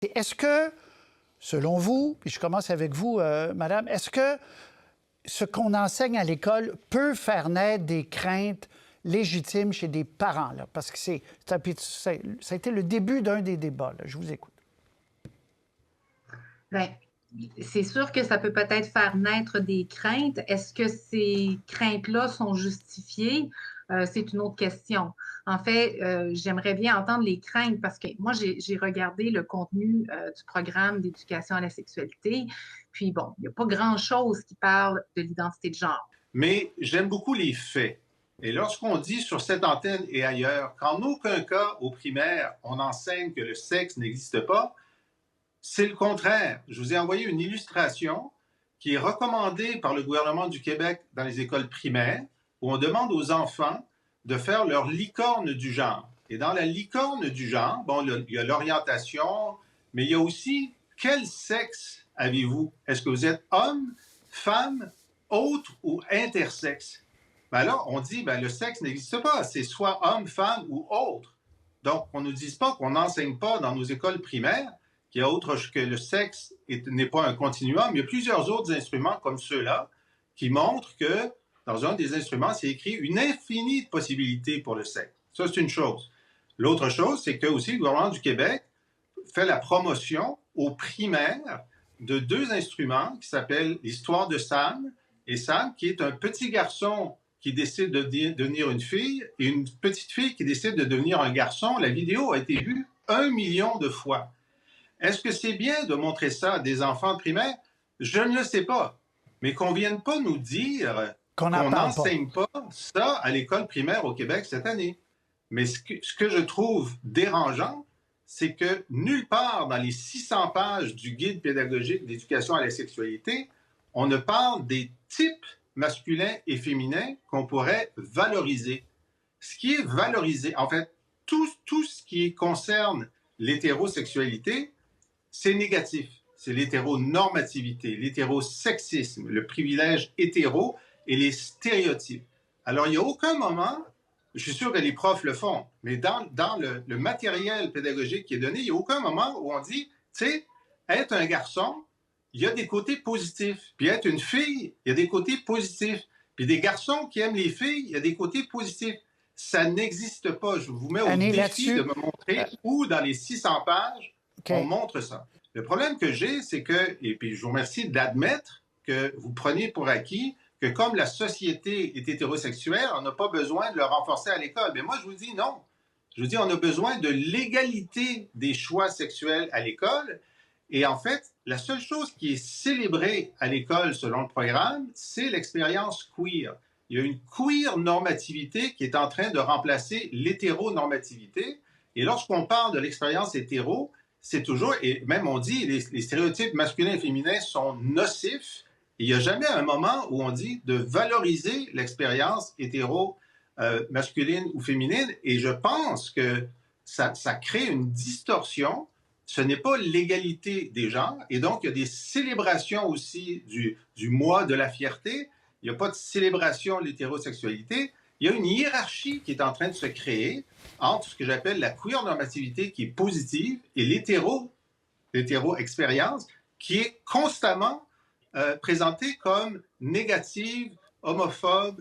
Est-ce que, selon vous, puis je commence avec vous, madame, est-ce que ce qu'on enseigne à l'école peut faire naître des craintes légitimes chez des parents? Là? Parce que ça a été le début d'un des débats. Là. Je vous écoute. Bien, c'est sûr que ça peut peut-être faire naître des craintes. Est-ce que ces craintes-là sont justifiées? C'est une autre question. En fait, j'aimerais bien entendre les craintes parce que moi, j'ai regardé le contenu du programme d'éducation à la sexualité. Puis bon, il n'y a pas grand-chose qui parle de l'identité de genre. Mais j'aime beaucoup les faits. Et lorsqu'on dit sur cette antenne et ailleurs qu'en aucun cas au primaire, on enseigne que le sexe n'existe pas, c'est le contraire. Je vous ai envoyé une illustration qui est recommandée par le gouvernement du Québec dans les écoles primaires, où on demande aux enfants de faire leur licorne du genre. Et dans la licorne du genre, bon, il y a l'orientation, mais il y a aussi quel sexe avez-vous? Est-ce que vous êtes homme, femme, autre ou intersexe? Ben là, on dit le sexe n'existe pas, c'est soit homme, femme ou autre. Donc, on ne nous dit pas qu'on n'enseigne pas dans nos écoles primaires qu'il y a autre que le sexe n'est pas un continuum. Il y a plusieurs autres instruments comme ceux-là qui montrent que dans un des instruments, c'est écrit une infinie de possibilités pour le sexe. Ça, c'est une chose. L'autre chose, c'est que aussi le gouvernement du Québec fait la promotion aux primaires de deux instruments qui s'appellent l'histoire de Sam et Sam, qui est un petit garçon qui décide de devenir une fille et une petite fille qui décide de devenir un garçon. La vidéo a été vue 1 million de fois. Est-ce que c'est bien de montrer ça à des enfants de primaire? Je ne le sais pas. Mais qu'on ne vienne pas nous dire qu'on n'enseigne pas ça à l'école primaire au Québec cette année. Mais ce que je trouve dérangeant, c'est que nulle part dans les 600 pages du guide pédagogique d'éducation à la sexualité, on ne parle des types masculins et féminins qu'on pourrait valoriser. Ce qui est valorisé, en fait, tout ce qui concerne l'hétérosexualité, c'est négatif. C'est l'hétéronormativité, l'hétérosexisme, le privilège hétéro et les stéréotypes. Alors, il n'y a aucun moment, je suis sûr que les profs le font, mais dans le matériel pédagogique qui est donné, il n'y a aucun moment où on dit, tu sais, être un garçon, il y a des côtés positifs. Puis être une fille, il y a des côtés positifs. Puis des garçons qui aiment les filles, il y a des côtés positifs. Ça n'existe pas. Je vous mets au défi de me montrer où dans les 600 pages, on montre ça. Le problème que j'ai, c'est que, et puis je vous remercie d'admettre que vous preniez pour acquis que comme la société est hétérosexuelle, on n'a pas besoin de le renforcer à l'école. Mais moi, je vous dis non. Je vous dis, on a besoin de l'égalité des choix sexuels à l'école. Et en fait, la seule chose qui est célébrée à l'école selon le programme, c'est l'expérience queer. Il y a une queer normativité qui est en train de remplacer l'hétéronormativité. Et lorsqu'on parle de l'expérience hétéro, c'est toujours, et même on dit, les stéréotypes masculins et féminins sont nocifs. Il n'y a jamais un moment où on dit de valoriser l'expérience hétéro masculine ou féminine. Et je pense que ça crée une distorsion. Ce n'est pas l'égalité des genres. Et donc, il y a des célébrations aussi du mois de la fierté. Il n'y a pas de célébration de l'hétérosexualité. Il y a une hiérarchie qui est en train de se créer entre ce que j'appelle la queer normativité qui est positive et l'hétéro-expérience qui est constamment présentée comme négative, homophobe,